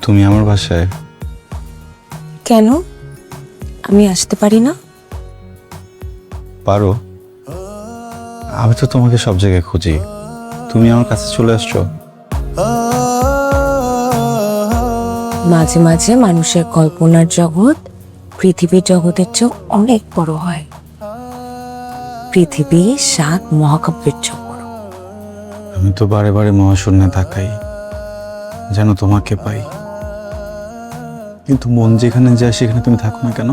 তুমি আমার বাসায়? কেন? আমি আসতে পারি না? পারো। আমি তো তোমাকে সব জায়গায় খুঁজি, তুমি আমার কাছে চলে আসছো। মাঝে মাঝে মানুষের কল্পনার জগৎ পৃথিবীর জগতের চেয়ে অনেক বড় হয়। পৃথিবী 7 মহাকাব্যের চেয়ে বড়। আমি তো বারে বারে মহাশূন্যে তাকাই, যেন তোমাকে পাই, কিন্তু মন যেখানে যায় সেখানে তুমি থাকো না কেন?